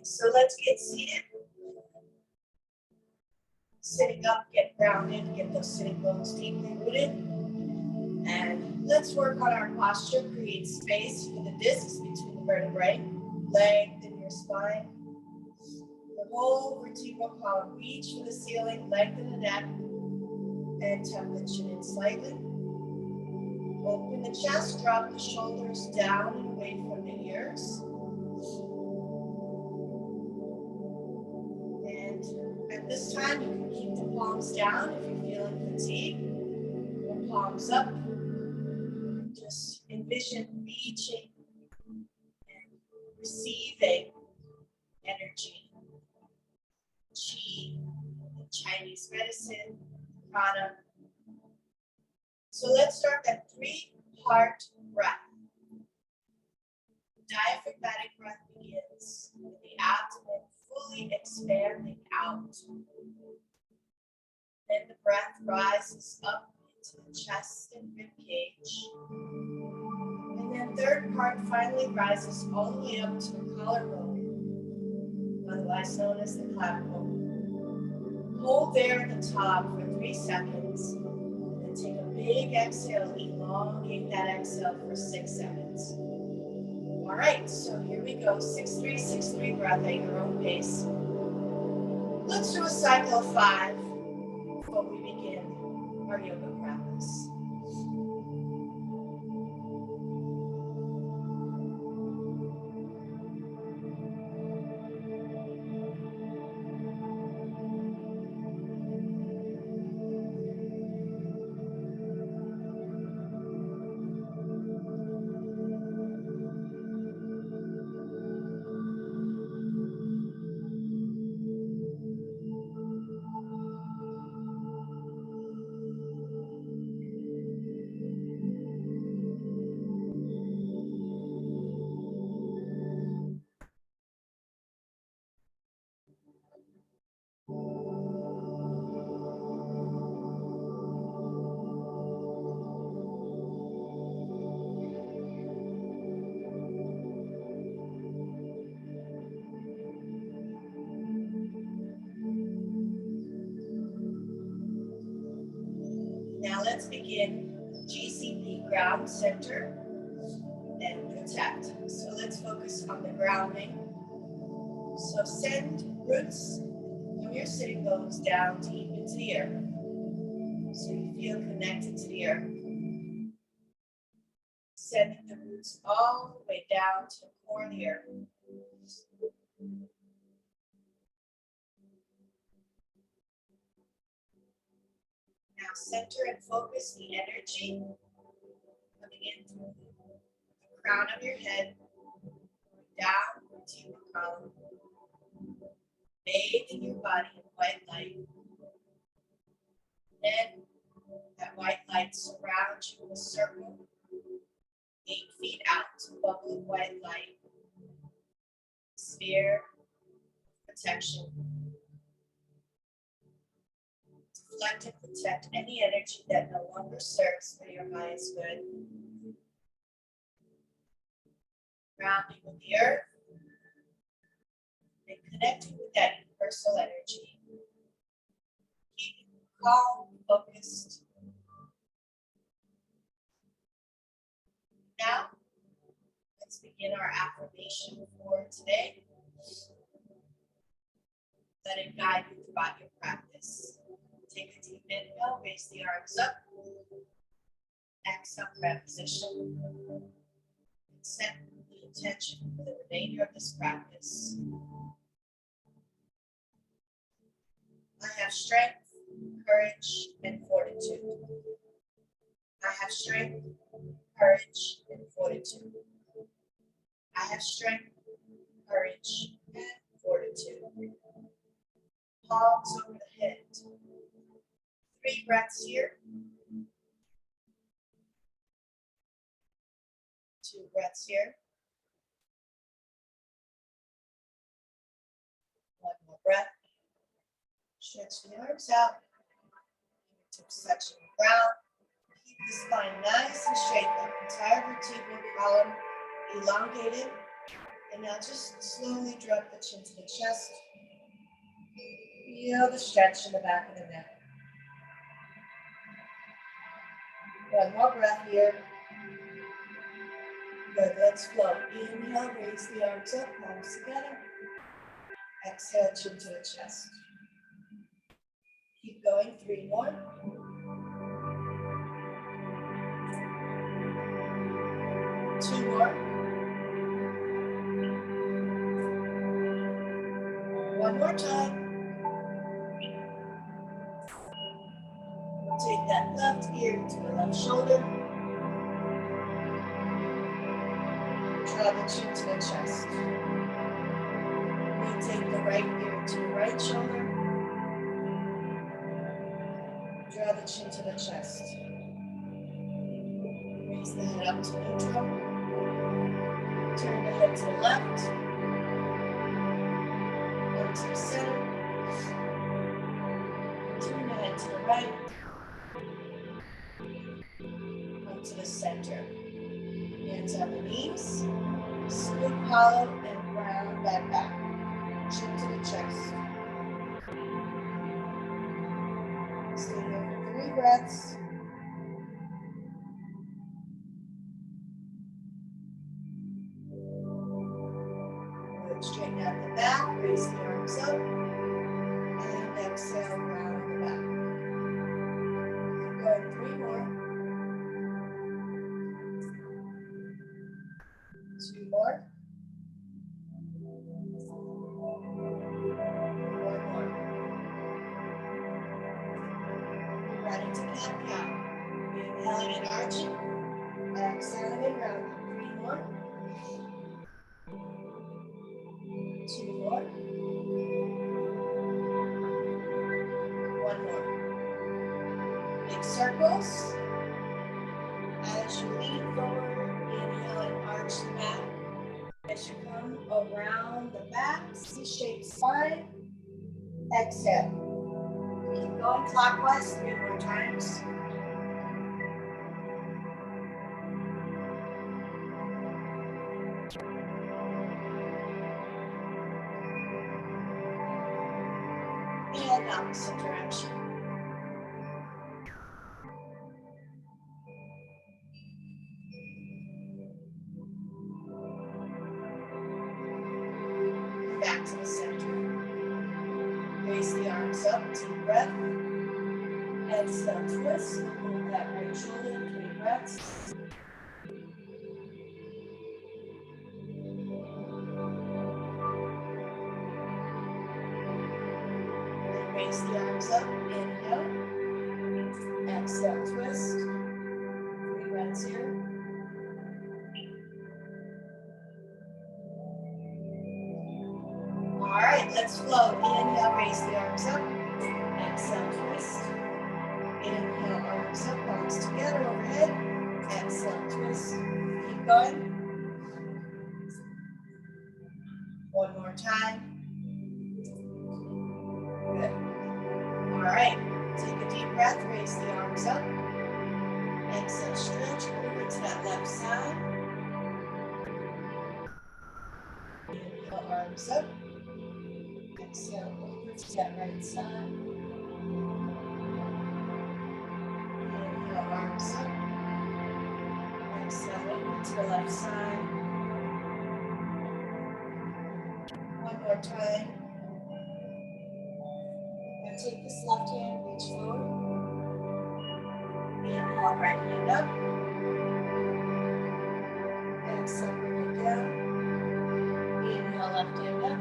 So let's get seated. Sitting up, get grounded, get those sitting bones deeply rooted. And let's work on our posture. Create space for the discs between the vertebrae. Lengthen your spine. The whole vertebral column. Reach for the ceiling, lengthen the neck, and tuck the chin in slightly. Open the chest, drop the shoulders down and away from the ears. And at this time, you can keep the palms down if you're feeling fatigue. The palms up. Just envision reaching and receiving energy, qi, Chinese medicine, prana. So let's start that 3-part breath. Diaphragmatic breath begins with the abdomen fully expanding out. Then the breath rises up into the chest and rib cage. And then third part finally rises all the way up to the collarbone, otherwise known as the clavicle. Hold there at the top for 3 seconds. And take a big exhale, elongate that exhale for 6 seconds. All right, so here we go. 6-3, 6-3 breath at your own pace. Let's do a cycle of 5 before we begin our yoga practice. Now let's begin GCP, ground, center, and protect. So let's focus on the grounding. So send roots from your sitting bones down deep into the earth. So you feel connected to the earth. Sending the roots all the way down to the core of the earth. Now center and focus the energy coming in through the crown of your head, down the vertebral column, bathing your body in white light. Then that white light surrounds you in a circle, 8 feet out, bubbling white light, sphere, protection. Deflect and protect any energy that no longer serves for your highest good. Grounding with the earth and connecting with that universal energy. Keeping calm, focused. Now, let's begin our affirmation for today. Let it guide you throughout your practice. Take a deep inhale, raise the arms up. Exhale, grab position. And set the intention for the remainder of this practice. I have strength, courage, and fortitude. I have strength, courage, and fortitude. I have strength, courage, and fortitude. Palms over the head. 3 breaths here. 2 breaths here. 1 more breath. Stretch the arms out. Fingertips touching the ground. Keep the spine nice and straight. The entire vertebral column elongated And now just slowly drop the chin to the chest. Feel the stretch in the back of the neck. One more breath here. Good, let's flow. Inhale, raise the arms up, palms together. Exhale, chin to the chest. Keep going, 3 more. 2 more. 1 more time. Take that left ear to the left shoulder. Draw the chin to the chest. Take the right ear to the right shoulder. Draw the chin to the chest. Raise the head up to neutral. Turn the head to the left. One to the center. Turn the head to the right. One to the center. Hands on the knees. Split hollow and round that back. Chin to the chest. Stay there for 3 breaths. Good. Straighten out the back. Raise the arms up. And exhale, round the back. Keep going, 3 more. 2 more. 1 more. Ready to cat-cow. Inhaling and arching. Exhaling and rounding. 3 more. 2 more. 1 more. Big circles. As you lean forward, inhale and arch the back. As you come around the back, C-shaped spine. Exhale. Keep going clockwise 3 more times. And opposite direction. Back to the center. Raise the arms up, deep breath. Exhale, twist. Hold that right shoulder, 3 breaths. And raise the arms up, inhale. Exhale, twist. 3 breaths here. All right, let's flow. Inhale, raise the arms up. Exhale, twist. Inhale, arms up, palms together overhead. Exhale, twist. Keep going. 1 more time. Good. All right, take a deep breath, raise the arms up. Exhale, stretch over to that left side. Inhale, arms up. Exhale, over to that right side. Inhale, arms up. Exhale, over to the left side. 1 more time. Now take this left hand, reach forward. Inhale, right hand up. Exhale, bring it down. Inhale, left hand up.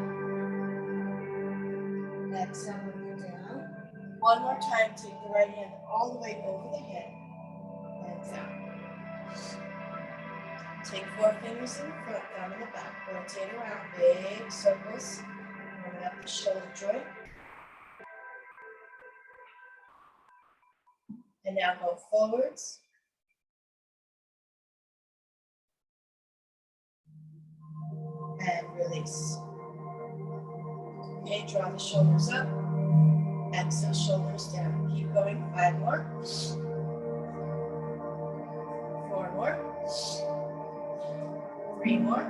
Exhale, bring it down. 1 more time, take the right hand all the way over the head. And down. Take 4 fingers in front, thumb in the back. Rotate around, big circles. Warming up the shoulder joint. And now go forwards. And release. Okay, draw the shoulders up. Exhale, shoulders down. Keep going. 5 more. 4 more. 3 more.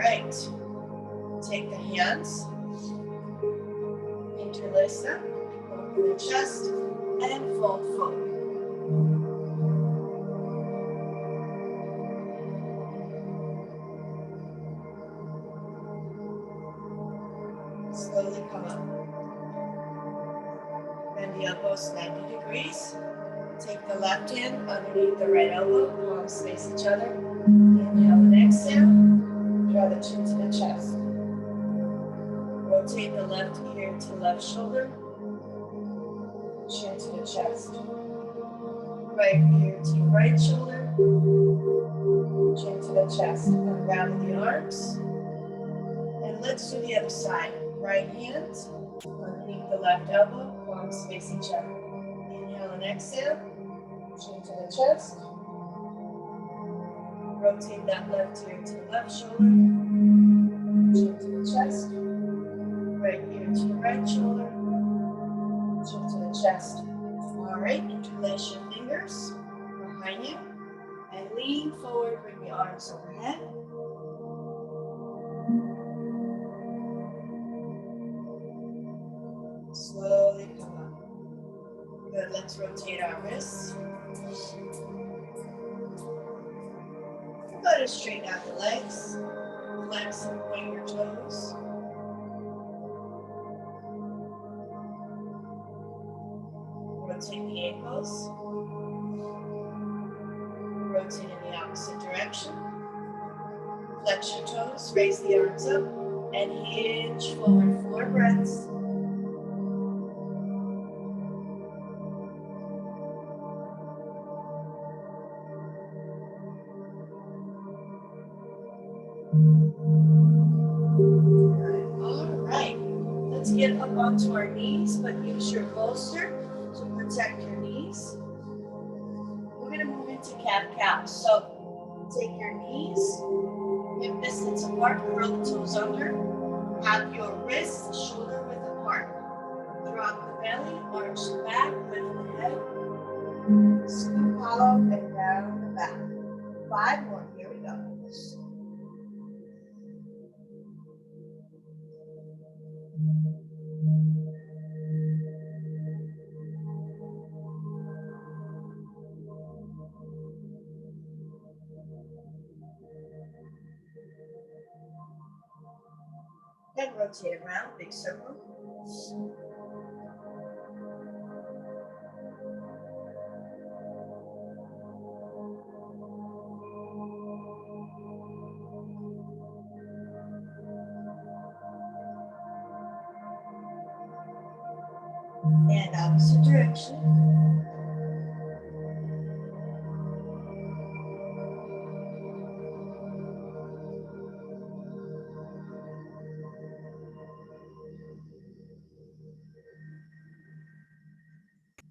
right. Take the hands, interlace them, open the chest, and fold forward. Slowly come up. Bend the elbows 90 degrees. Take the left hand underneath the right elbow, palms face each other. Inhale and exhale. Draw the chin to the chest. Rotate the left ear to left shoulder. Chin to the chest. Right ear to right shoulder. Chin to the chest. Unravel the arms. And let's do the other side. Right hand underneath the left elbow, palms face each other. Inhale and exhale. Chin to the chest. Rotate that left ear to left shoulder. Chin to the chest. Right ear to right shoulder. Chin to the chest. All right, interlace your fingers behind you and lean forward, bring the arms overhead. Slowly come up. Good, let's rotate our wrists. Go to straighten out the legs. Flex and point your toes. Rotate the ankles. Rotate in the opposite direction. Flex your toes, raise the arms up, and hinge forward 4 breaths. All right, let's get up onto our knees, but use your bolster to protect your knees. We're going to move into cat-cow. So take your knees, hip distance apart, curl the toes under. Have your wrists shoulder width apart. Drop the belly, arch the back, lift the head. Scoop hollow and down the back. 5 more. Here we go. Then rotate around, big circle. And opposite direction.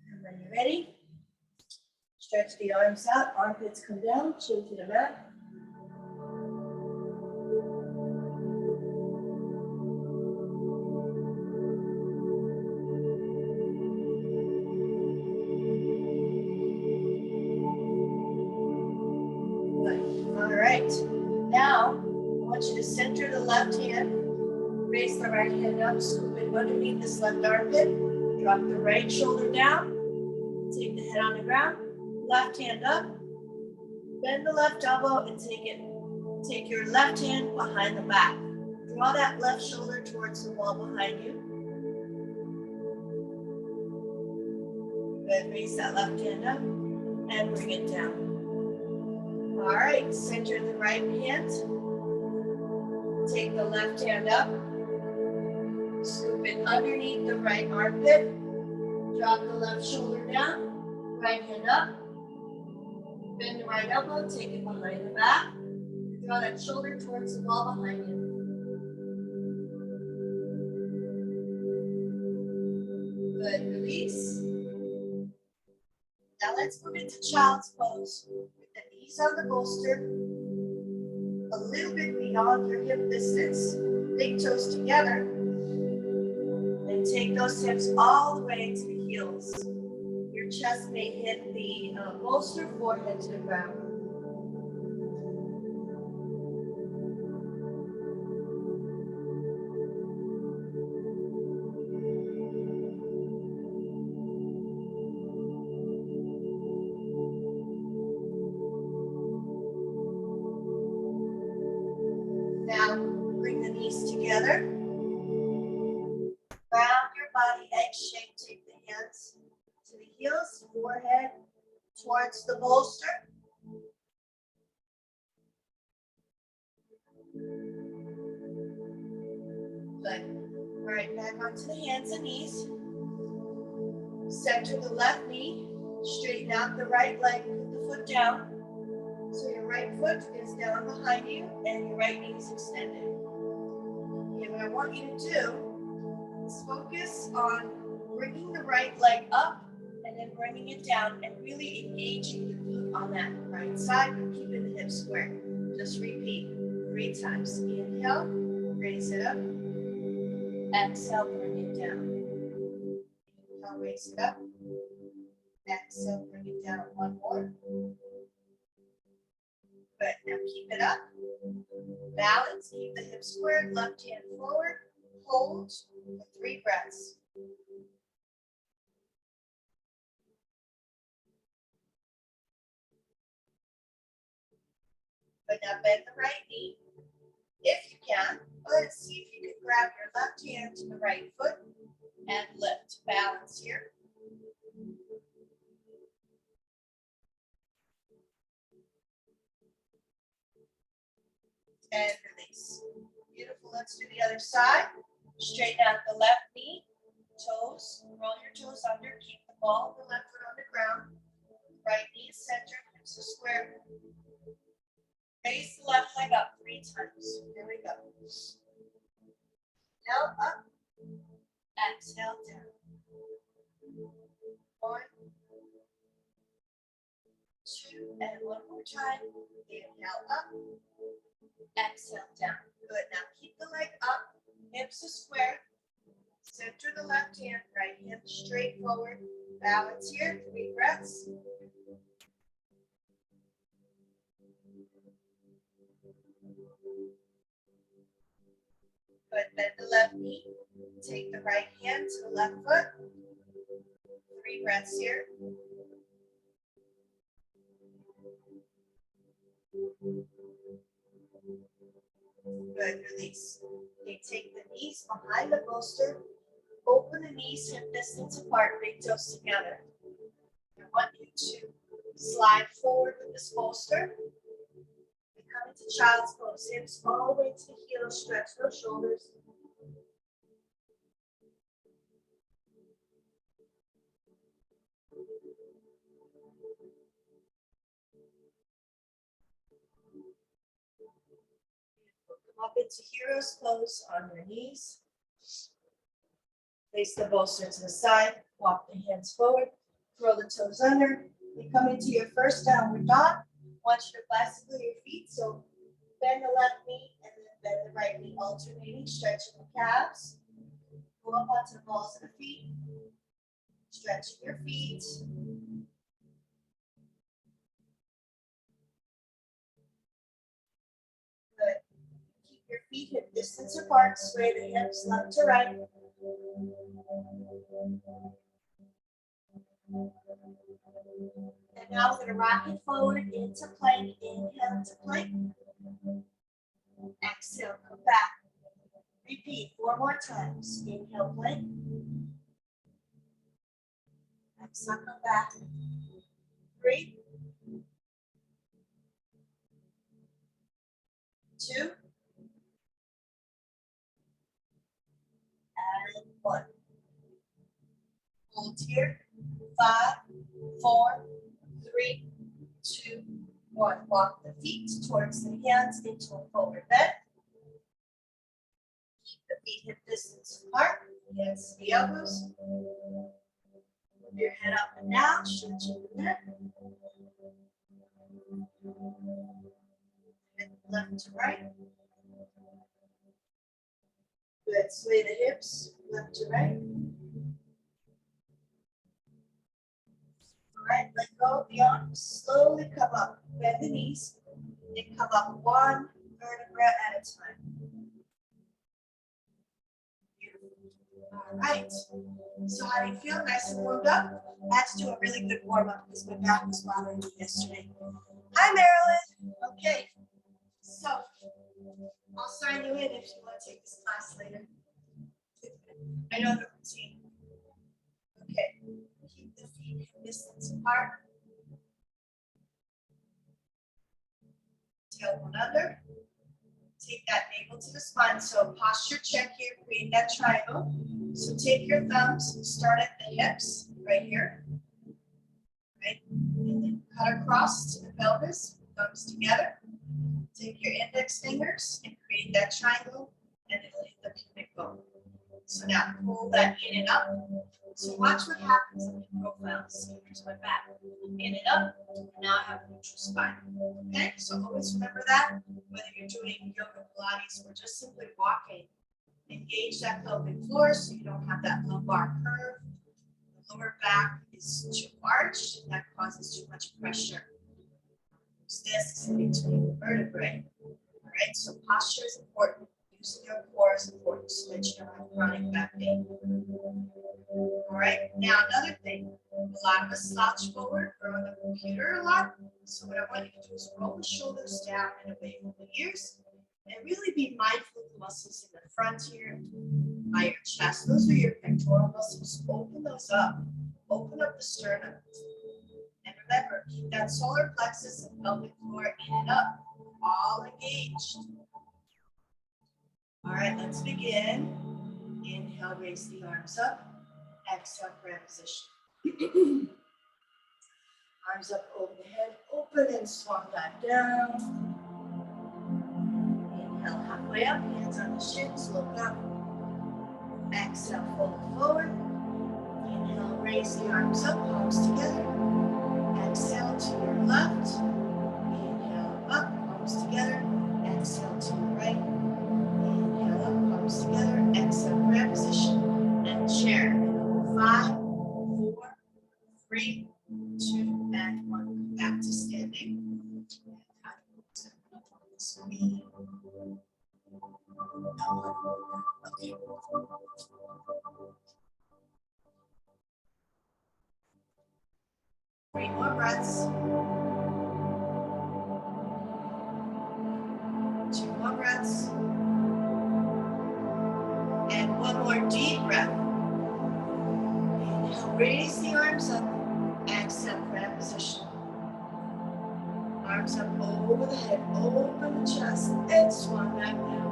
And when you're ready, stretch the arms out, armpits come down, chin to the mat. All right, now I want you to center the left hand, raise the right hand up, scoop it underneath this left armpit, drop the right shoulder down, take the head on the ground, left hand up, bend the left elbow and take your left hand behind the back. Draw that left shoulder towards the wall behind you. Good, raise that left hand up and bring it down. All right, center the right hand. Take the left hand up. Scoop it underneath the right armpit. Drop the left shoulder down. Right hand up. Bend the right elbow, take it behind the back. Draw that shoulder towards the wall behind you. Good, release. Now let's move into child's pose. With the knees on the bolster, a little bit beyond your hip distance, big toes together, and take those hips all the way to the heels. Your chest may hit the bolster, forehead to the ground. knees together. Round your body, egg shape. Take the hands to the heels, forehead towards the bolster. Good. Right back onto the hands and knees. Center the left knee. Straighten out the right leg. Put the foot down. So your right foot is down behind you and your right knee is extended. Okay, what I want you to do is focus on bringing the right leg up and then bringing it down and really engaging the feet on that right side, but keeping the hips square. Just repeat 3 times. Inhale, raise it up. Exhale, bring it down. Inhale, raise it up. Exhale, bring it down. One more. Good. Now keep it up. Balance. Keep the hips squared. Left hand forward. Hold for 3 breaths. Good. Now bend the right knee. If you can, go ahead and see if you can grab your left hand to the right foot and lift. Balance here. And release. Beautiful. Let's do the other side. Straighten out the left knee, toes. Roll your toes under. Keep the ball of the left foot on the ground. Right knee is centered. Hips are square. Raise the left leg up 3 times. Here we go. Inhale up. Exhale down. 1, 2, and one more time. Inhale up. Exhale down. Good. Now keep the leg up. Hips are square. Center the left hand. Right hand straight forward. Balance here. 3 breaths. Good. Bend the left knee. Take the right hand to the left foot. 3 breaths here. Good. Release. Okay, take the knees behind the bolster. Open the knees hip distance apart. Big toes together. I want you to slide forward with this bolster. And come into child's pose. Hips all the way to the heels. Stretch those shoulders. Come up into hero's pose on your knees. Place the bolster to the side. Walk the hands forward. Throw the toes under. You come into your first downward dog. Want you to bicycle your feet. So bend the left knee and then bend the right knee, alternating, stretching the calves. Go up onto the balls of the feet. Stretching your feet. Good. Keep your feet hip distance apart. Sway the hips left to right. And now we're going to rock it forward into plank. Inhale into plank. Exhale, come back. Repeat 4 more times. Inhale, plank. Exhale, come back. 3, 2, and 1. Hold here. 5, 4, 3, 2, 1. Walk the feet towards the hands into a forward bend. Keep the feet hip distance apart. Hands to the elbows. Move your head up and down, stretching the neck. And left to right. Good. Sway the hips left to right. All right, let go of the arms. Slowly come up. Bend the knees. And come up 1 vertebra at a time. All right. So how do you feel? Nice and warmed up? I had to do a really good warm up because my back was bothering me yesterday. Hi, Marilyn. Okay. So I'll sign you in if you want to take this class later. I know the routine. Okay, keep the feet distance apart. Tailbone under. Take that navel to the spine. So posture check here, create that triangle. So take your thumbs, start at the hips, right here. Right? And then cut across to the pelvis, thumbs together. Take your index fingers and create that triangle, and it'll hit the pubic bone. So now pull that in and up. So watch what happens in the profile. So here's my back. In and up. Now I have neutral spine. Okay, so always remember that. Whether you're doing yoga, Pilates, or just simply walking, engage that pelvic floor so you don't have that lumbar curve. The lower back is too arched, and that causes too much pressure. There's discs in between the vertebrae. All right, so posture is important. Using your core is important so that you don't have chronic back pain. All right, now another thing. A lot of us slouch forward. We're on the computer a lot. So what I want you to do is roll the shoulders down and away from the ears. And really be mindful of the muscles in the front here, by your chest. Those are your pectoral muscles. Open those up. Open up the sternum. And remember, keep that solar plexus and pelvic floor in and up. All engaged. All right, let's begin. Inhale, raise the arms up. Exhale, grab position. Arms up over the head, open and swan that down. Inhale, halfway up, hands on the shins, look up. Exhale, fold forward. Inhale, raise the arms up, palms together. Exhale to your left. Inhale, up, palms together. Exhale to your right. Inhale, up, palms together. Exhale, grab position and chair. 5, 4, 3, 2, and 1. Come back to standing. Okay. 3 more breaths. 2 more breaths. And 1 more deep breath. Inhale, raise the arms up. Exhale, grab position. Arms up over the head, open the chest, and swan back down.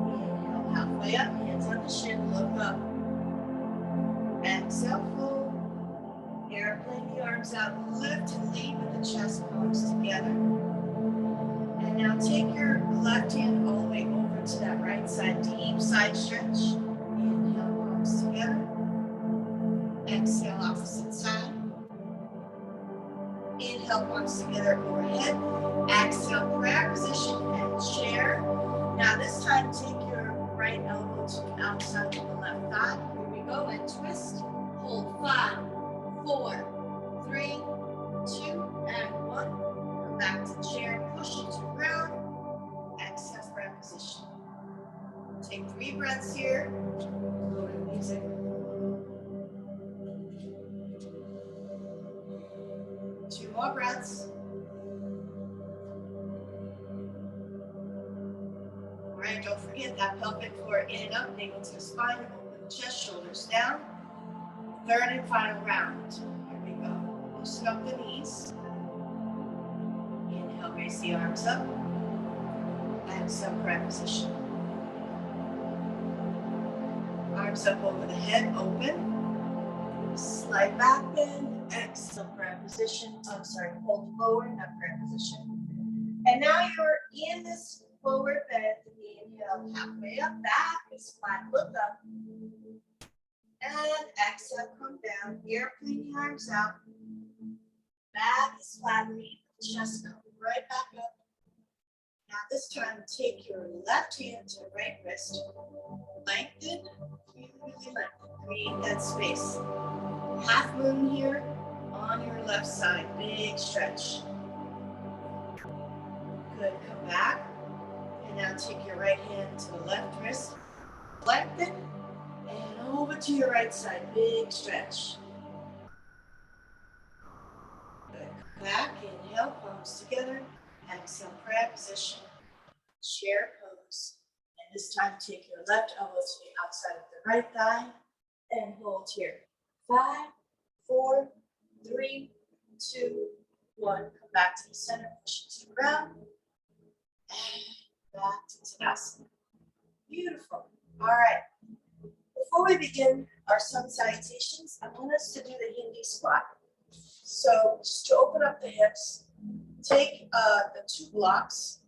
Inhale, halfway up, hands on the shin, look up. Exhale, fold. Airplane the arms out, lift and lean with the chest bones together. And now take your left hand all the way over to that right side, deep side stretch. Inhale, palms together. Exhale, opposite side. Inhale, palms together overhead. Exhale, prayer position and chair. Now this time, take your right elbow to the outside of the left thigh. Here we go, and twist. Hold 5, 4, 3, 2, and 1. Come back to chair, push it to ground. Exhale, prayer position. Take 3 breaths here. Lower the music. 2 more breaths. All right, don't forget that pelvic floor in and up, navel to the spine, open the chest, shoulders down. 3rd and final round. Here we go. Loosen up the knees. Inhale, raise the arms up. Exhale, crab position. Arms up over the head, open. Slide back bend. Exhale, crab position. Hold forward, not crab position. And now you're in this forward bend. Inhale, halfway up, back is flat, look up. And exhale, come down. Airplane the arms out. Back is flat, chest come right back up. Now this time, take your left hand to the right wrist. Lengthen, really lengthen. Create that space. Half moon here on your left side. Big stretch. Good, come back. And now take your right hand to the left wrist. Lengthen. And over to your right side. Big stretch. Good, come back. Inhale, palms together. exhale, prayer position, chair pose. And this time, take your left elbow to the outside of the right thigh and hold here. 5, 4, 3, 2, 1. Come back to the center, push it to the ground. And back to Tadasana. Beautiful. All right. Before we begin our sun salutations, I want us to do the Hindi squat. So just to open up the hips, take the 2 blocks,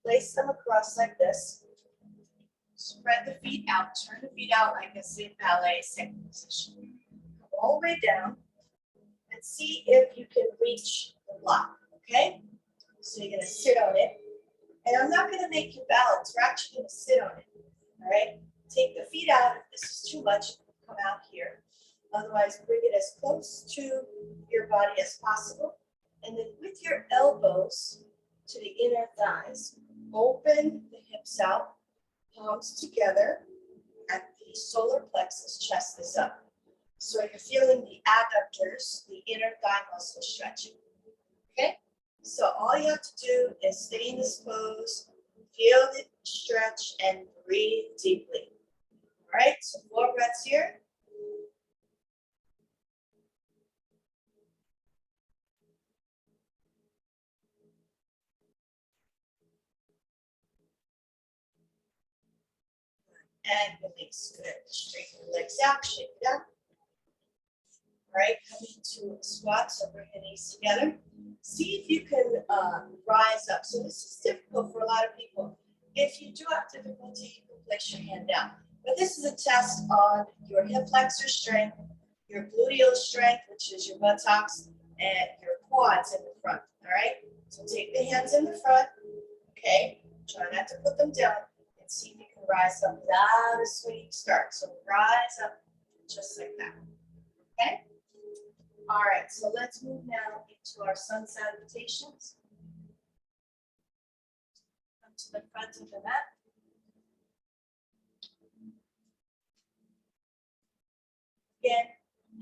place them across like this, spread the feet out, turn the feet out like a sit ballet second position. Come all the way down and see if you can reach the block, okay? So you're gonna sit on it. And I'm not gonna make you balance, we're actually gonna sit on it, all right? Take the feet out, if this is too much, come out here. Otherwise, bring it as close to your body as possible. And then with your elbows to the inner thighs, open the hips out, palms together at the solar plexus, chest is up. So you're feeling the adductors, the inner thigh muscle stretching, okay? So all you have to do is stay in this pose, feel the stretch, and breathe deeply. All right, so 4 breaths here. And release. Good. Straighten the legs out, shake it up. All right, coming to a squat, so bring the knees together. See if you can rise up. So this is difficult for a lot of people. If you do have difficulty, you can place your hand down. But this is a test on your hip flexor strength, your gluteal strength, which is your buttocks, and your quads in the front. All right, so take the hands in the front. Okay, try not to put them down, and see if you can rise up without a swinging start. So rise up just like that. Okay. All right, so let's move now into our sun salutations. Come to the front of the mat. Again,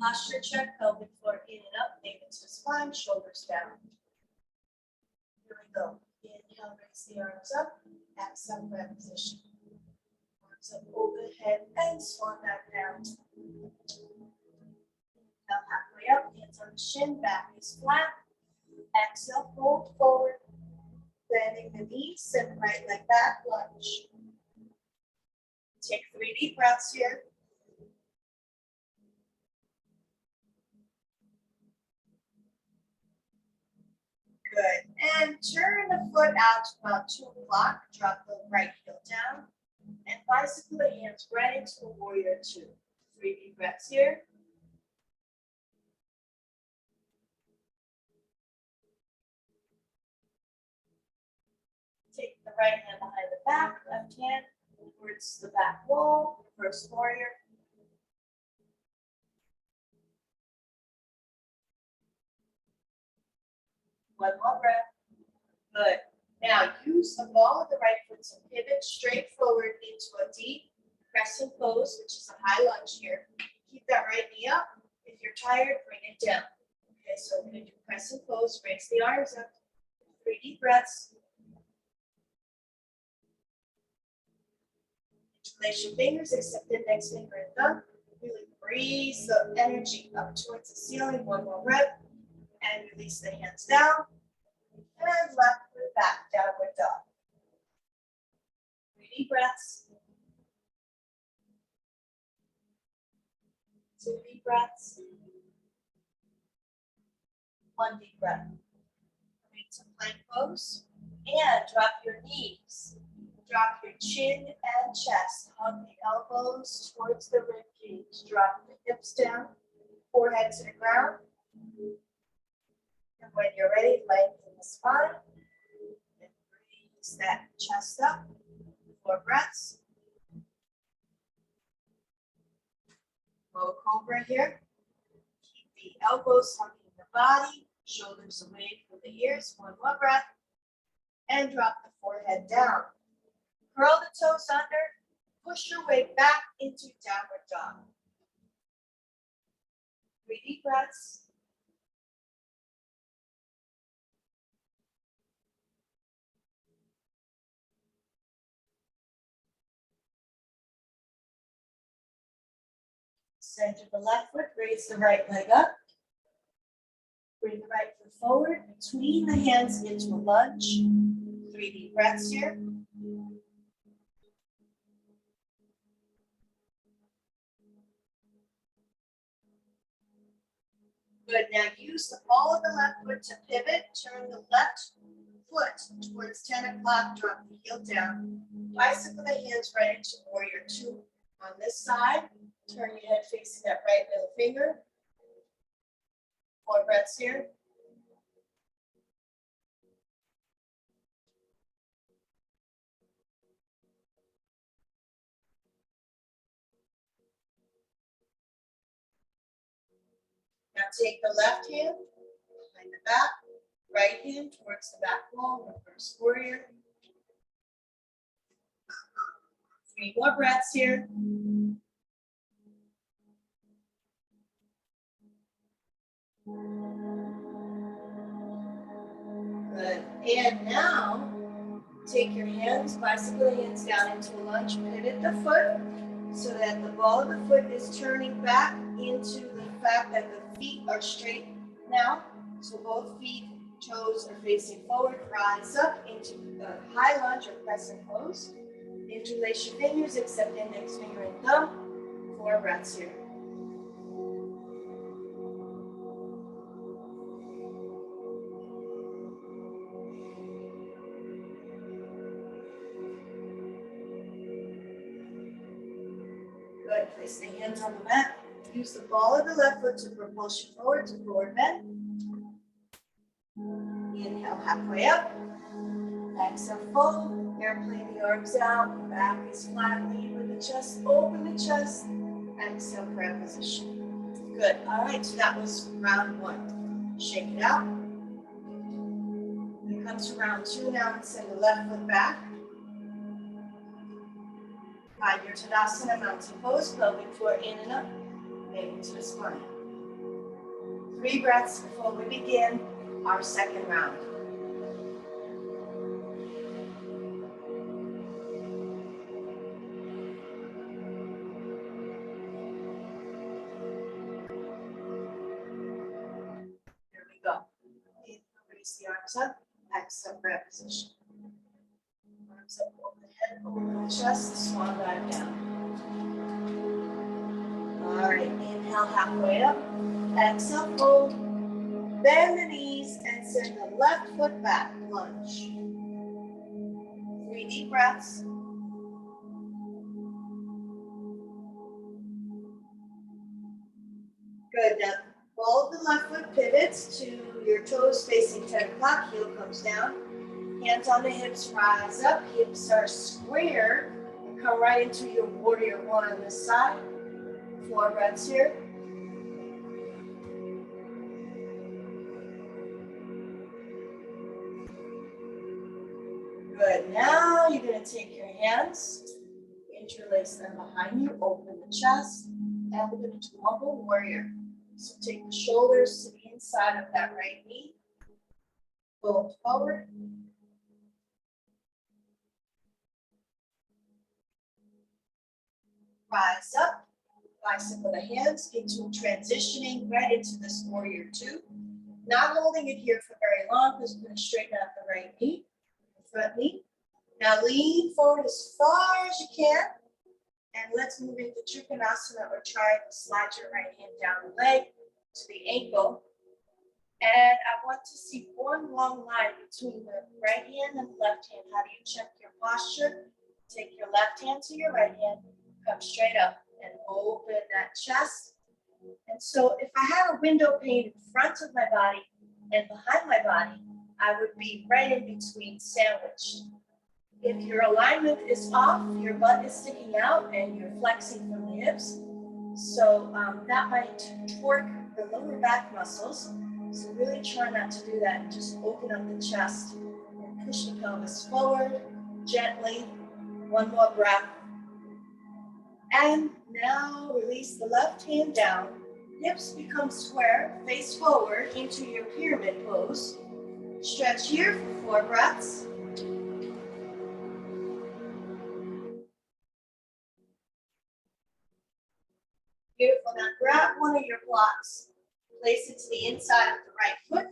posture check, pelvic floor in and up, navel to the spine, shoulders down. Here we go. Inhale, raise the arms up, exhale, prayer position. Arms up overhead and swan back down. Inhale, halfway up, hands on the shin, back is flat. Exhale, fold forward, bending the knees, send right leg back, lunge. Take 3 deep breaths here. Good. And turn the foot out to about 2 o'clock. Drop the right heel down. And bicycle the hands right into a warrior 2. 3 deep breaths here. Take the right hand behind the back, left hand towards the back wall, reverse warrior. One more breath. Good. Now use the ball of the right foot to pivot straight forward into a deep crescent pose, which is a high lunge here. Keep that right knee up. If you're tired, bring it down. Okay, so we're going to do crescent pose. Raise the arms up. 3 deep breaths. Interlace your fingers, except the index finger and thumb. Really breathe the energy up towards the ceiling. 1 more breath. And release the hands down. And left foot back, downward dog. 3 deep breaths. 2 deep breaths. 1 deep breath. Coming to plank pose. And drop your knees. Drop your chin and chest. Hug the elbows towards the rib cage. Drop the hips down. Forehead to the ground. And when you're ready, lengthen the spine. And raise that chest up. 4 breaths. Low cobra here. Keep the elbows hugging the body. Shoulders away from the ears. 1 more breath. And drop the forehead down. Curl the toes under. Push your way back into downward dog. 3 deep breaths. Center the left foot, raise the right leg up. Bring the right foot forward, between the hands into a lunge. 3 deep breaths here. Good, now use the ball of the left foot to pivot, turn the left foot towards 10 o'clock, drop the heel down. Bicycle the hands right into warrior 2 on this side. Turn your head facing that right middle finger. 4 breaths here. Now take the left hand behind the back, right hand towards the back wall, reverse warrior. 3 more breaths here. Good. And now take your hands, bicycle the hands down into a lunge, pivot the foot so that the ball of the foot is turning back into the fact that the feet are straight now. So both feet, toes are facing forward. Rise up into the high lunge or crescent pose. Interlace your fingers except index finger and thumb. 4 breaths here. Good. Place the hands on the mat. Use the ball of the left foot to propulsion forward to forward bend. Inhale halfway up. Exhale, fold. Airplane the arms out. Back is flat. Lead with the chest. Open the chest. Exhale, prayer position. Good. All right. So that was round 1. Shake it out. When it comes to round 2 now, and send the left foot back. Find your Tadasana mountain pose. Pelvic floor in and up. Maybe to the spine. 3 breaths before we begin our second round. Here we go. Inhale, raise the arms up. Exhale, prayer position. Arms up over the head, over the chest, swan dive down. All right, inhale halfway up. Exhale, fold. Bend the knees and send the left foot back, lunge. 3 deep breaths. Good, now ball of the left foot pivots to your toes facing 10 o'clock, heel comes down. Hands on the hips, rise up, hips are square, and come right into your warrior 1 on this side. 4 breaths here. Good, now you're going to take your hands, interlace them behind you, open the chest, and we're going to do mumble warrior. So take the shoulders to the inside of that right knee, fold forward. Rise up, bicycle the hands into transitioning right into this warrior 2. Not holding it here for very long because we're going to straighten out the right knee, the front knee. Now lean forward as far as you can. And let's move into Trikonasana or triangle. Slide your right hand down the leg to the ankle. And I want to see one long line between the right hand and the left hand. How do you check your posture? Take your left hand to your right hand, come straight up and open that chest. And so if I had a window pane in front of my body and behind my body, I would be right in between sandwiched. If your alignment is off, your butt is sticking out and you're flexing from the hips. So that might torque the lower back muscles. So really try not to do that and just open up the chest and push the pelvis forward gently. 1 more breath. And now release the left hand down. Hips become square, face forward into your pyramid pose. Stretch here for 4 breaths. Beautiful. Now grab one of your blocks, place it to the inside of the right foot.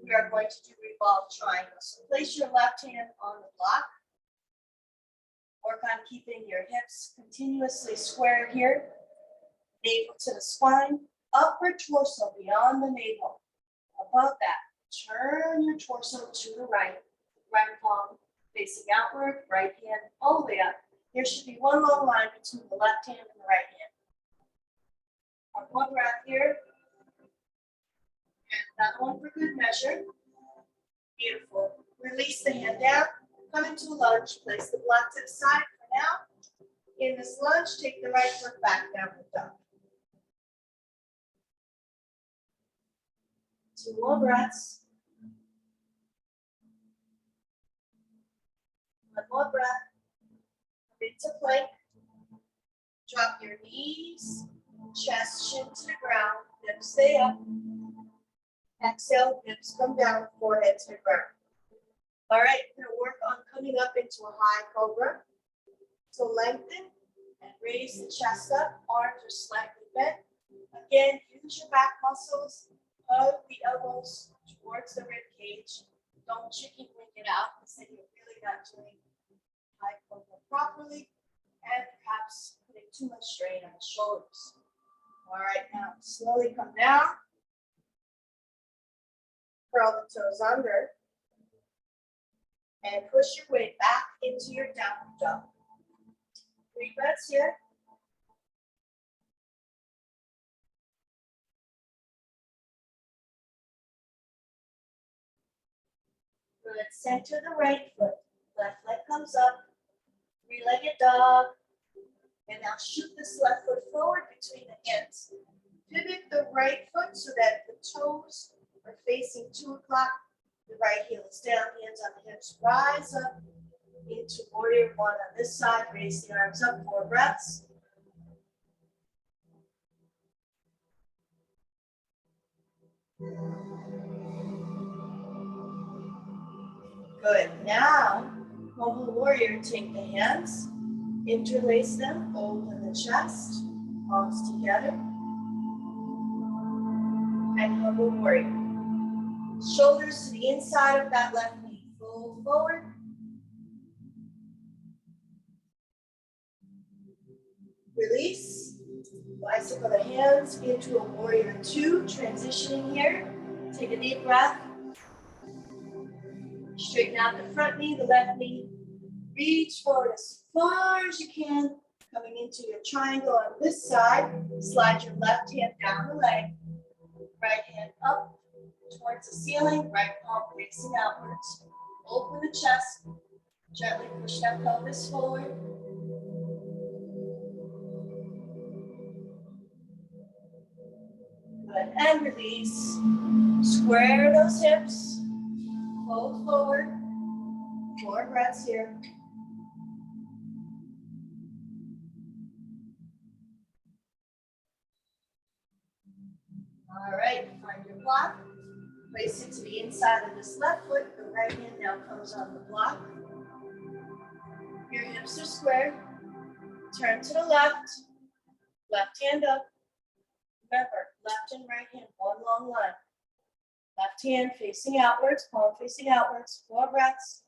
We are going to do revolve triangles. So place your left hand on the block. Work on keeping your hips continuously square here. Navel to the spine, upper torso beyond the navel. Above that, turn your torso to the right. Right palm facing outward, right hand all the way up. There should be one long line between the left hand and the right hand. One breath here. And another one for good measure. Beautiful. Release the hand down. Come into a lunge. Place the block to the side for now. In this lunge, take the right foot back, downward dog. 2 more breaths. 1 more breath. Come into plank. Drop your knees, chest, shin to the ground. Hips stay up. Exhale, hips come down, forehead to the ground. All right, we're going to work on coming up into a high cobra. So lengthen and raise the chest up. Arms are slightly bent. Again, use your back muscles. Hug the elbows towards the rib cage. Don't chicken wing it out because then you're really not doing high cobra properly and perhaps putting too much strain on the shoulders. All right, now slowly come down. Curl the toes under. And push your weight back into your downward dog. 3 breaths here. Good. Center the right foot. Left leg comes up. 3-legged dog. And now shoot this left foot forward between the hands. Pivot the right foot so that the toes are facing 2 o'clock. The right heel is down, hands on the hips. Rise up into warrior 1 on this side. Raise the arms up, 4 breaths. Good. Now, Mobile Warrior, take the hands, interlace them, open the chest, palms together, and Humble Warrior. Shoulders to the inside of that left knee. Fold forward. Release. Bicycle the hands into a Warrior 2. Transitioning here. Take a deep breath. Straighten out the front knee, the left knee. Reach forward as far as you can. Coming into your triangle on this side. Slide your left hand down the leg. Right hand up towards the ceiling. Right palm facing outwards. Open the chest. Gently push that pelvis forward. Good. And release. Square those hips. Fold forward. 4 breaths here. All right, find your block. Place it to the inside of this left foot. The right hand now comes on the block. Your hips are square. Turn to the left. Left hand up. Remember, left and right hand, one long line. Left hand facing outwards, palm facing outwards. 4 breaths.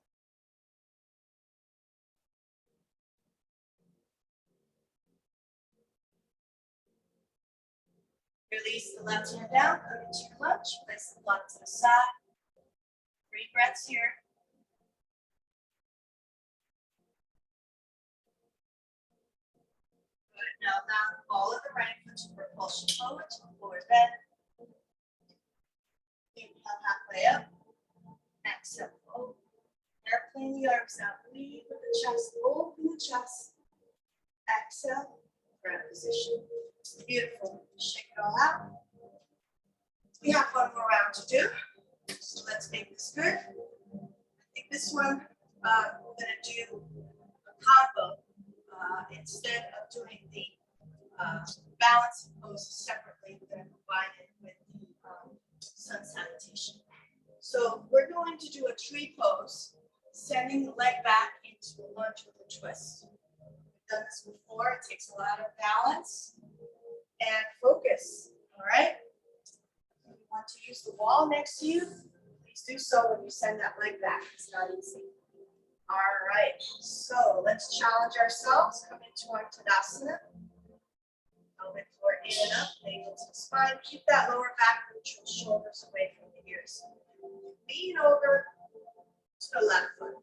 Release the left hand down, come into your lunge, place the block to the side. 3 breaths here. Good. Now down the ball of the right foot to propulsion forward to the floor bend. Inhale halfway up. Exhale, fold. Airplane the arms out. Lead with the chest, open the chest. Exhale, ground position. Beautiful. Shake it all out. We have 1 more round to do. So let's make this good. I think this one we're going to do a combo instead of doing the balance poses separately. We're going to combine it with the sun salutation. So we're going to do a tree pose, sending the leg back into a lunge with a twist. We've done this before. It takes a lot of balance and focus. All right. If you want to use the wall next to you, please do so when you send that leg back. It's not easy. All right. So let's challenge ourselves. Come into our Tadasana. Pelvic floor in and up, navel to the spine. Keep that lower back neutral, shoulders away from the ears. Lean over to the left foot.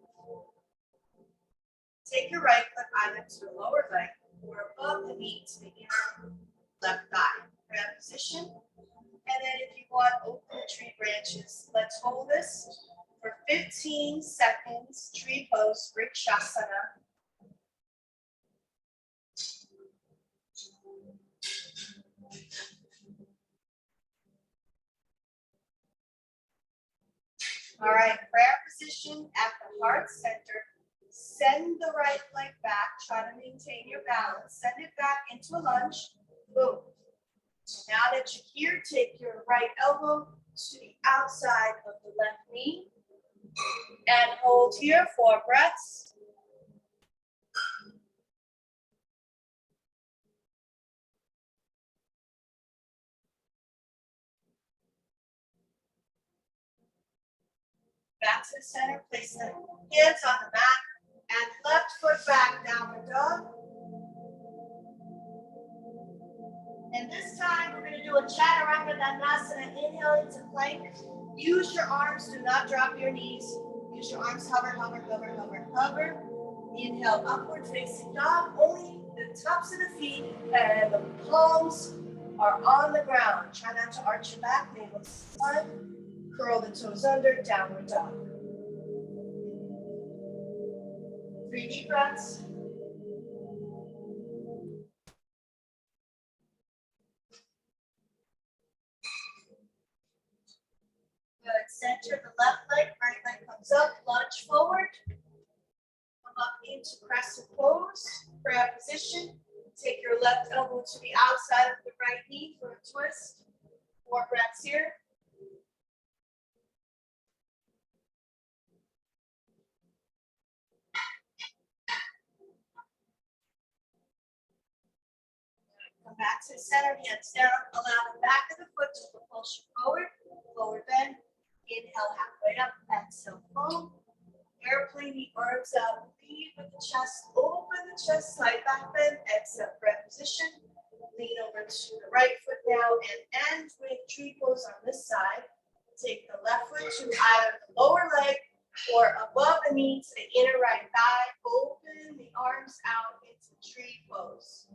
Take your right foot either to the lower leg or above the knee to the inner left thigh. Grab position. And then if you want, open the tree branches. Let's hold this for 15 seconds. Tree pose, Vrikshasana. All right, prayer position at the heart center. Send the right leg back. Try to maintain your balance. Send it back into a lunge. Boom. Now that you're here, take your right elbow to the outside of the left knee. And hold here 4 breaths. Back to the center. Place the hands on the mat. And left foot back, downward dog. And this time we're going to do a Chaturanga Dandasana. Inhale into plank. Use your arms, do not drop your knees. Use your arms, hover, hover, hover, hover, hover. Inhale, upward facing dog. Only the tops of the feet and the palms are on the ground. Try not to arch your back, navel to the spine. Curl the toes under, downward dog. 3 deep breaths. Good. Center the left leg, right leg comes up, lunge forward. Come up into crescent pose, prayer position. Take your left elbow to the outside of the right knee for a twist. 4 breaths here. Come back to the center, hands down. Allow the back of the foot to propulsion forward. Forward bend. Inhale halfway up. Exhale fold. Airplane the arms out. Lead with the chest. Open the chest. Side back bend. Exhale breath position. Lean over to the right foot now and end with tree pose on this side. Take the left foot to either the lower leg or above the knee to the inner right thigh. Open the arms out into tree pose.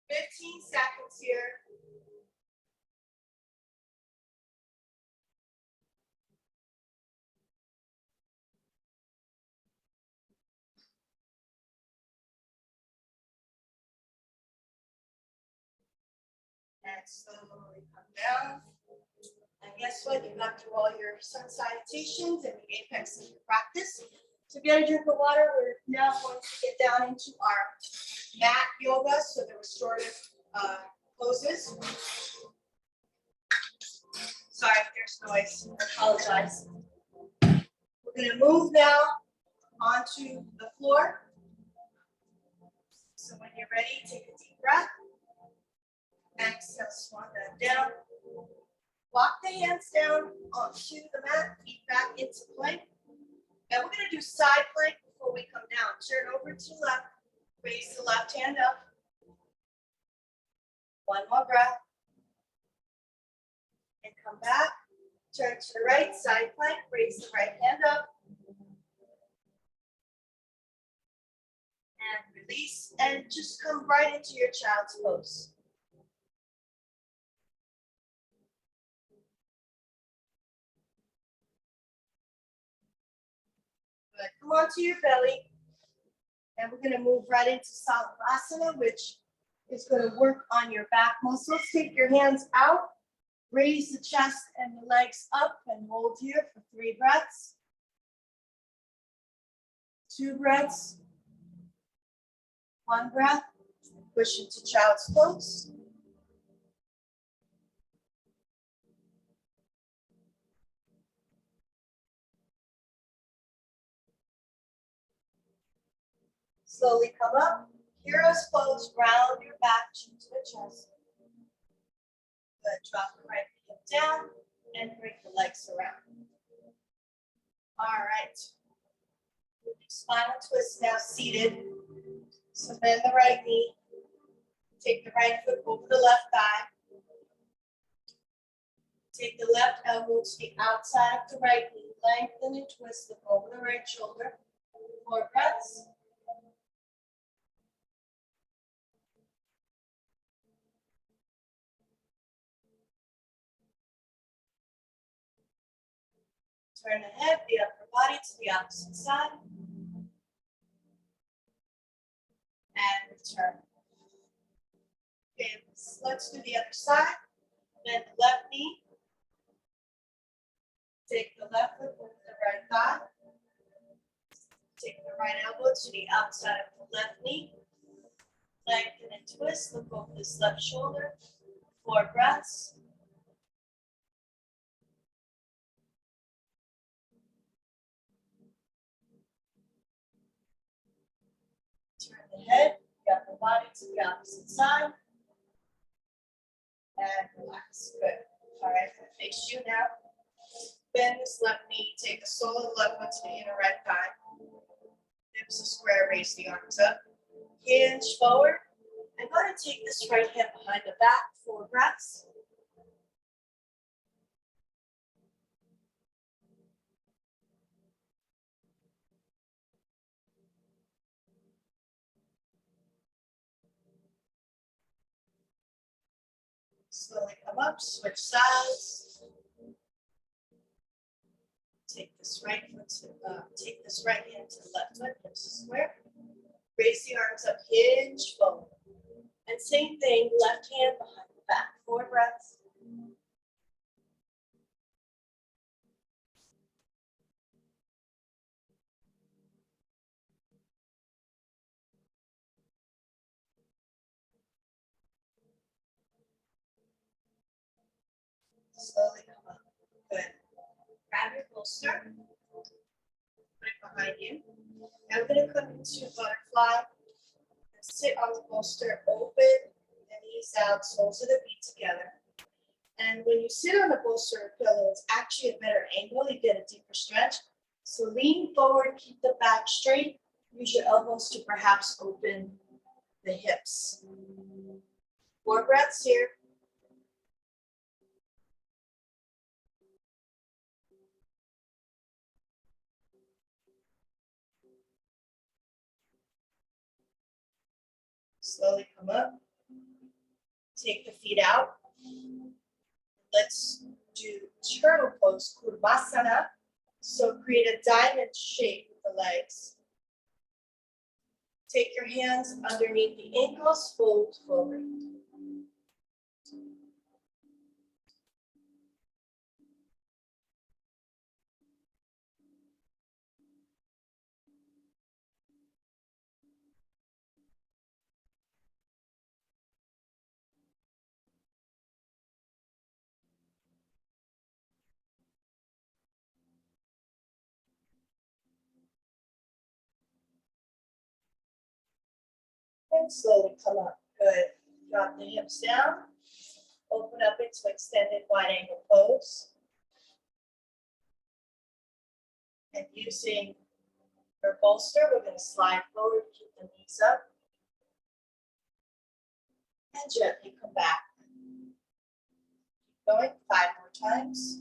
15 seconds here. And slowly come down. And guess what? You got through all your sun salutations and the apex of your practice. So get a drink of water. We're now going to get down into our mat yoga, so the restorative poses. Sorry if there's noise. I apologize. We're going to move now onto the floor. So when you're ready, take a deep breath. Exhale, swan that down. Walk the hands down onto the mat, feet back into plank. And we're going to do side plank before we come down. Turn over to left, raise the left hand up. 1 more breath. And come back. Turn to the right, side plank, raise the right hand up. And release, and just come right into your child's pose. Good. Come onto your belly. And we're going to move right into Salutations, which is going to work on your back muscles. Take your hands out. Raise the chest and the legs up and hold here for 3 breaths. 2 breaths. 1 breath. Push into child's pose. Slowly come up. Hero's pose. Round your back, chin to the chest. Good. Drop the right hip down and bring the legs around. All right. Spinal twist now seated. So bend the right knee. Take the right foot over the left thigh. Take the left elbow to the outside of the right knee. Lengthen and twist. Look over the right shoulder. 4 breaths. Turn the head, the upper body to the opposite side. And return. Okay, let's do the other side. Bend the left knee. Take the left foot over the right thigh. Take the right elbow to the outside of the left knee. Lengthen and twist. Look over this left shoulder. 4 breaths. Turn the head, the upper body to the opposite side. And relax. Good. All right, face you now. Bend this left knee. Take the sole of the left foot to the inner right thigh. Hips are square. Raise the arms up. Hinge forward. I'm going to take this right hip behind the back. 4 breaths. Slowly come up, switch sides. Take this right foot to take this right hand to the left foot, hips are square. Raise the arms up, hinge forward. And same thing, left hand behind the back. 4 breaths. Slowly come up. Good. Grab your bolster. Put it behind you. Now we're going to come into butterfly and sit on the bolster, open the knees out, soles of the feet together. And when you sit on the bolster or pillow, it's actually a better angle. You get a deeper stretch. So lean forward, keep the back straight. Use your elbows to perhaps open the hips. 4 breaths here. Slowly come up. Take the feet out. Let's do turtle pose, Kurvasana. So create a diamond shape with the legs. Take your hands underneath the ankles, fold forward. And slowly come up. Good. Drop the hips down. Open up into extended wide angle pose. And using your bolster, we're going to slide forward, keep the knees up. And gently come back. Keep going 5 more times.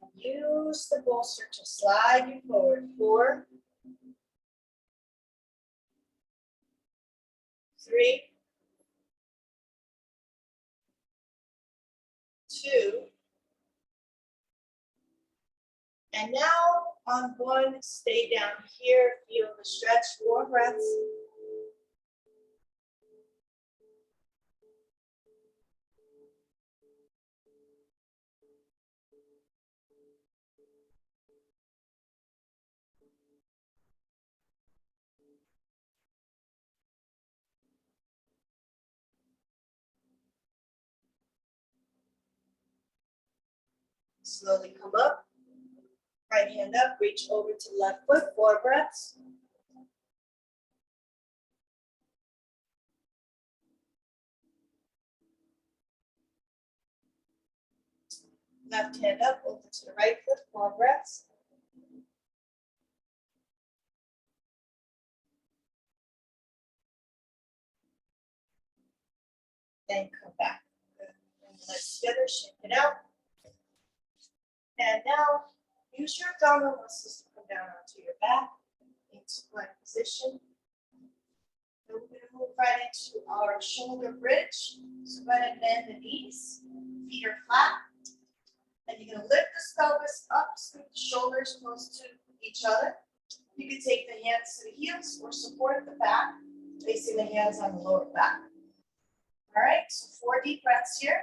And use the bolster to slide you forward. 4, 3, 2, and now on 1, stay down here, feel the stretch, 4 breaths. Slowly come up, right hand up, reach over to left foot, 4 breaths. Left hand up, open to the right foot, 4 breaths. And come back. Good. Bring the legs together, shake it out. And now use your abdominal muscles to come down onto your back into plank position. And we're going to move right into our shoulder bridge. So go ahead and bend the knees, feet are flat. And you're going to lift the pelvis up, scoop the shoulders close to each other. You can take the hands to the heels or support the back, placing the hands on the lower back. All right, so 4 deep breaths here.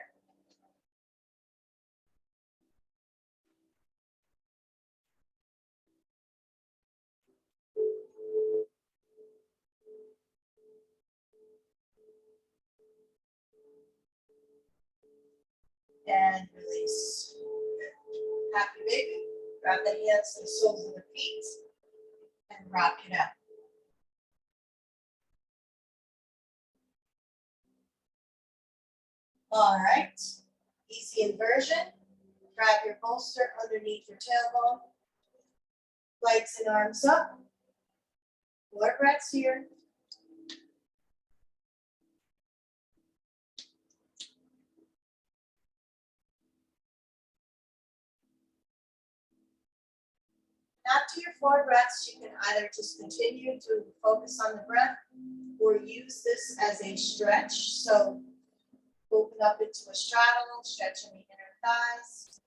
And release. Happy baby. Grab the hands to the soles of the feet and rock it out. All right, easy inversion. Grab your bolster underneath your tailbone. Legs and arms up. 4 breaths here. After your 4 breaths, you can either just continue to focus on the breath or use this as a stretch. So open up into a straddle, stretching the inner thighs,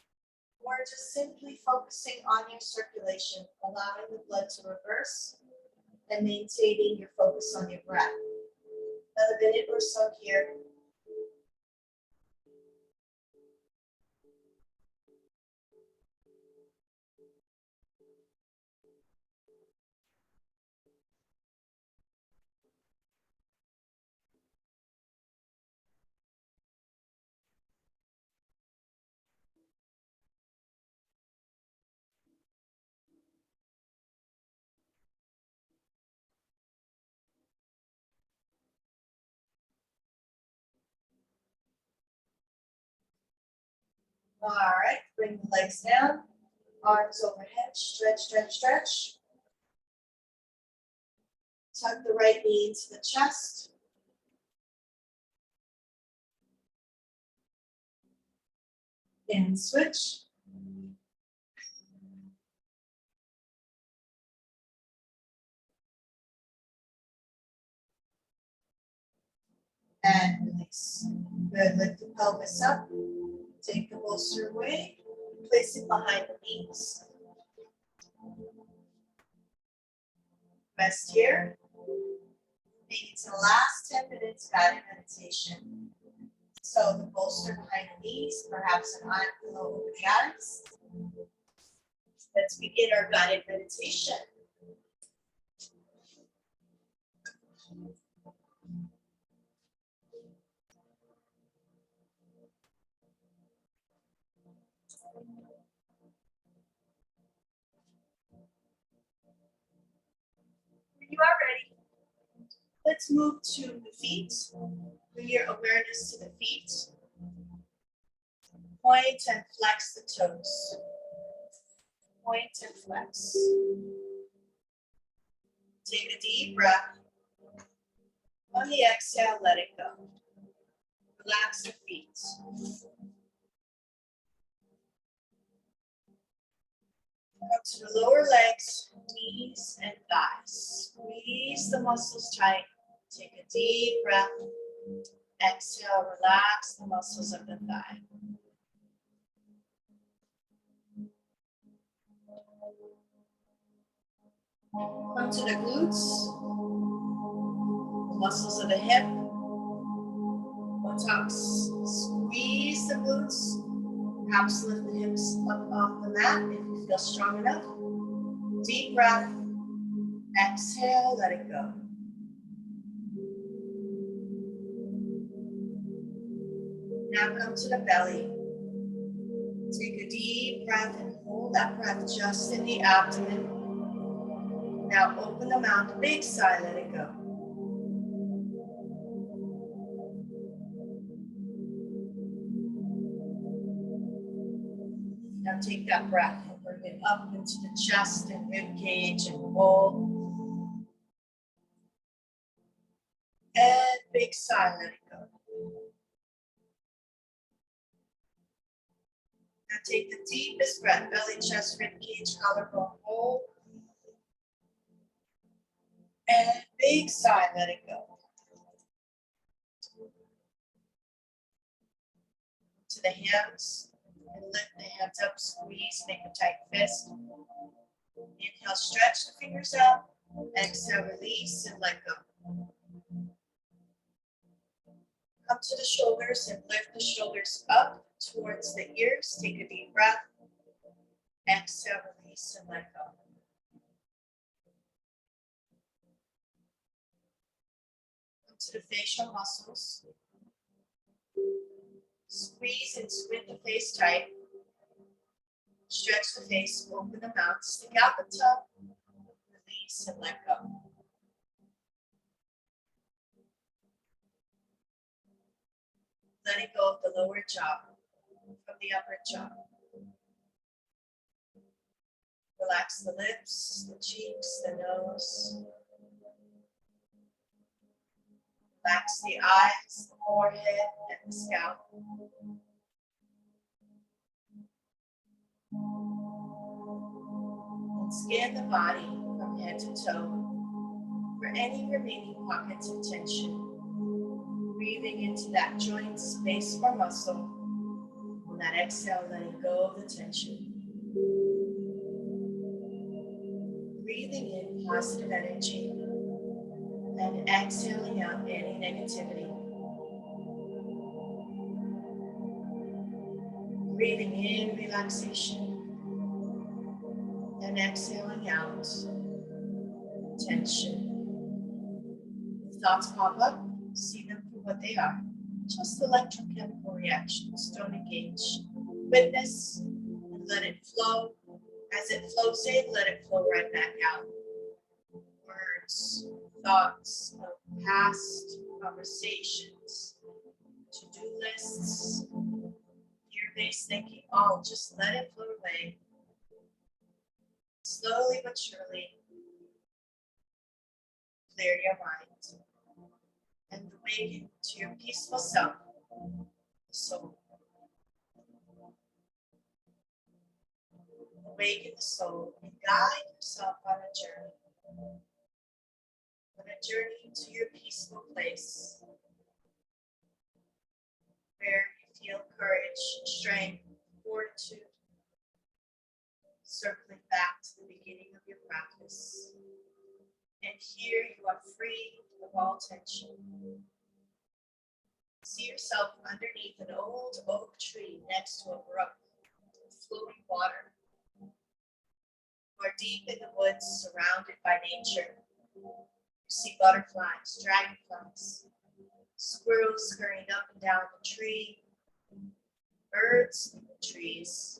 or just simply focusing on your circulation, allowing the blood to reverse and maintaining your focus on your breath. Another minute or so here. All right, bring the legs down, arms overhead, stretch, stretch, stretch. Tuck the right knee into the chest. And switch. And release. Good, lift the pelvis up. Take the bolster away. Place it behind the knees. Rest here. Make it to the last 10 minutes guided meditation. So the bolster behind the knees, perhaps an eye pillow over the eyes. Let's begin our guided meditation. When you are ready, let's move to the feet. Bring your awareness to the feet. Point and flex the toes. Point and flex. Take a deep breath. On the exhale, let it go. Relax the feet. Come to the lower legs, knees and thighs. Squeeze the muscles tight. Take a deep breath. Exhale, relax the muscles of the thigh. Come to the glutes, the muscles of the hip, buttocks. Squeeze the glutes. Perhaps lift the hips up off the mat if you feel strong enough. Deep breath. Exhale, let it go. Now come to the belly. Take a deep breath and hold that breath just in the abdomen. Now open the mouth, big sigh, let it go. take that breath and bring it up into the chest and rib cage and hold. And big sigh, let it go. Now take the deepest breath, belly, chest, rib cage, collarbone, hold. And big sigh, let it go. To the hands, and lift the hands up, squeeze, make a tight fist. Inhale, stretch the fingers out. Exhale, release and let go. Come to the shoulders and lift the shoulders up towards the ears. Take a deep breath. Exhale, release and let go. Come to the facial muscles. Squeeze and squint the face tight. Stretch the face, open the mouth, stick out the tongue, release and let go. Letting go of the lower jaw from the upper jaw. Relax the lips, the cheeks, the nose. Relax the eyes, the forehead, and the scalp. And scan the body from head to toe for any remaining pockets of tension. Breathing into that joint, space, or muscle. On that exhale, letting go of the tension. Breathing in positive energy and exhaling out any negativity. Breathing in relaxation and exhaling out tension. If thoughts pop up, see them for what they are. Just electrochemical reactions. Don't engage. Witness and let it flow. As it flows in, let it flow right back out. Words, thoughts of past conversations, to-do lists, fear-based thinking, all just let it flow away. Slowly but surely, clear your mind and awaken to your peaceful self, the soul. Awaken the soul and guide yourself on a journey. On a journey to your peaceful place, where you feel courage, strength, fortitude, circling back to the beginning of your practice. And here you are free of all tension. See yourself underneath an old oak tree next to a brook, flowing water. You are deep in the woods, surrounded by nature. You see butterflies, dragonflies, squirrels scurrying up and down the tree, birds in the trees.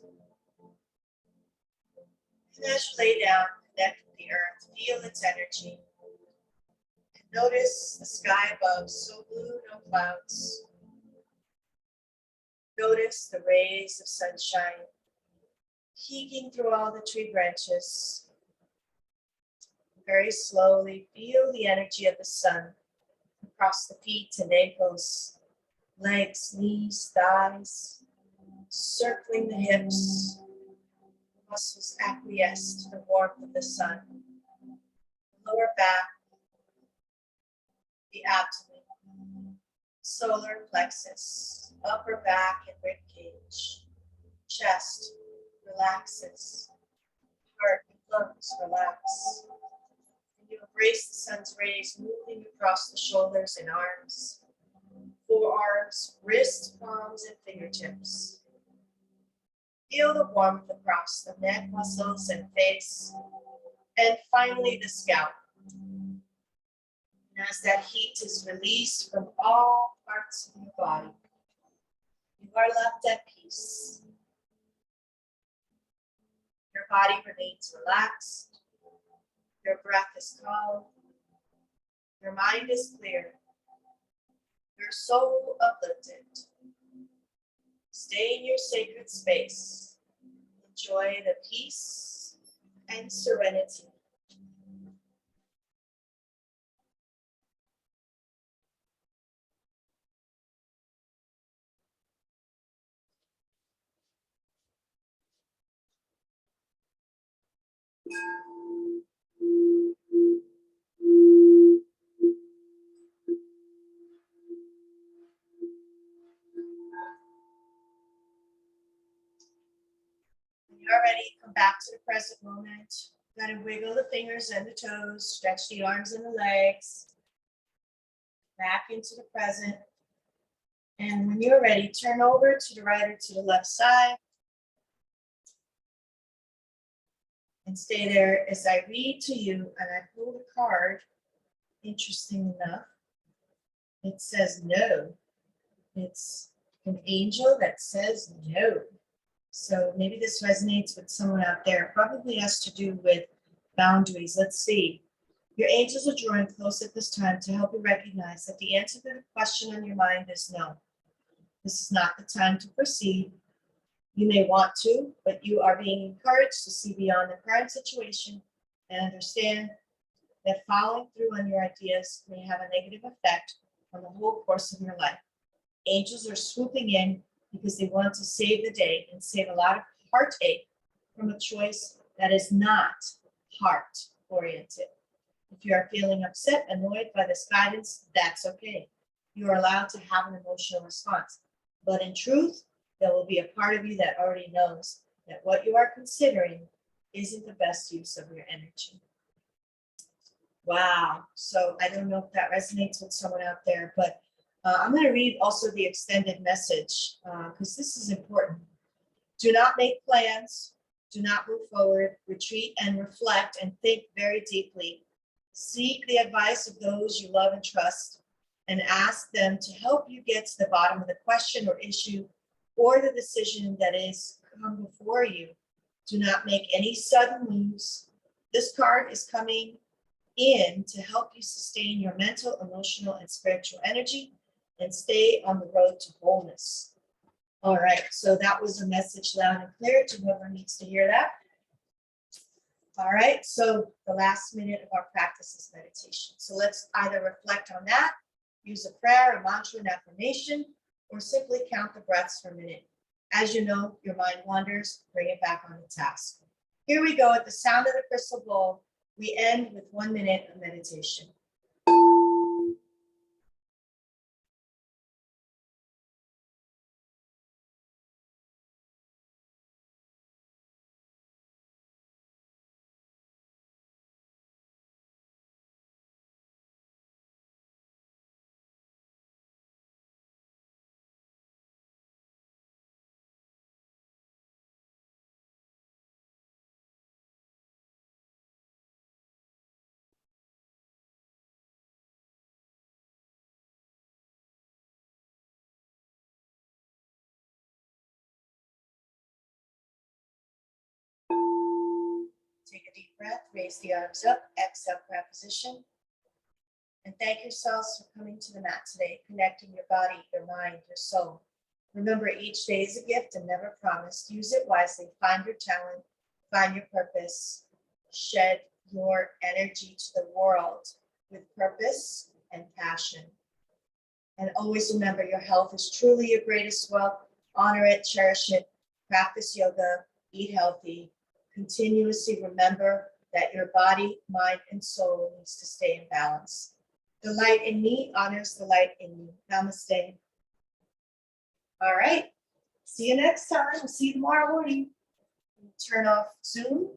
And as you lay down, connect with the earth, feel its energy. And notice the sky above, so blue, no clouds. Notice the rays of sunshine peeking through all the tree branches. Very slowly, feel the energy of the sun across the feet and ankles, legs, knees, thighs, circling the hips. Muscles acquiesce to the warmth of the sun. Lower back, the abdomen, solar plexus, upper back and rib cage, chest relaxes, heart and lungs relax. And you embrace the sun's rays moving across the shoulders and arms, forearms, wrists, palms, and fingertips. Feel the warmth across the neck muscles and face, and finally the scalp. And as that heat is released from all parts of your body, you are left at peace. Your body remains relaxed, your breath is calm, your mind is clear, your soul uplifted. Stay in your sacred space. enjoy the peace and serenity. When you're ready, come back to the present moment. Gotta wiggle the fingers and the toes, stretch the arms and the legs. Back into the present. And when you're ready, turn over to the right or to the left side. And stay there as I read to you, and I pull the card. Interesting enough, it says no. It's an angel that says no. So maybe this resonates with someone out there. Probably has to do with boundaries. Let's see. Your angels are drawing close at this time to help you recognize that the answer to the question on your mind is no. This is not the time to proceed. You may want to, but you are being encouraged to see beyond the current situation and understand that following through on your ideas may have a negative effect on the whole course of your life. Angels are swooping in because they want to save the day and save a lot of heartache from a choice that is not heart-oriented. If you are feeling upset, annoyed by this guidance, that's okay. You are allowed to have an emotional response. But in truth, there will be a part of you that already knows that what you are considering isn't the best use of your energy. Wow. So I don't know if that resonates with someone out there, but I'm going to read also the extended message because this is important. Do not make plans. Do not move forward. Retreat and reflect and think very deeply. Seek the advice of those you love and trust and ask them to help you get to the bottom of the question or issue or the decision that is come before you. Do not make any sudden moves. This card is coming in to help you sustain your mental, emotional, and spiritual energy and stay on the road to wholeness. All right, so that was a message loud and clear to whoever needs to hear that. All right, so the last minute of our practice is meditation. So let's either reflect on that, use a prayer, a mantra, an affirmation, or simply count the breaths for a minute. As you know, your mind wanders, bring it back on the task. Here we go. At the sound of the crystal ball, we end with 1 minute of meditation. Take a deep breath, raise the arms up, exhale, crab position. And thank yourselves for coming to the mat today, connecting your body, your mind, your soul. Remember, each day is a gift and never promised. Use it wisely. Find your talent, find your purpose, shed your energy to the world with purpose and passion. And always remember, your health is truly your greatest wealth. Honor it, cherish it, practice yoga, eat healthy. Continuously remember that your body, mind, and soul needs to stay in balance. The light in me honors the light in you. Namaste. All right. See you next time. We'll see you tomorrow morning. Turn off Zoom.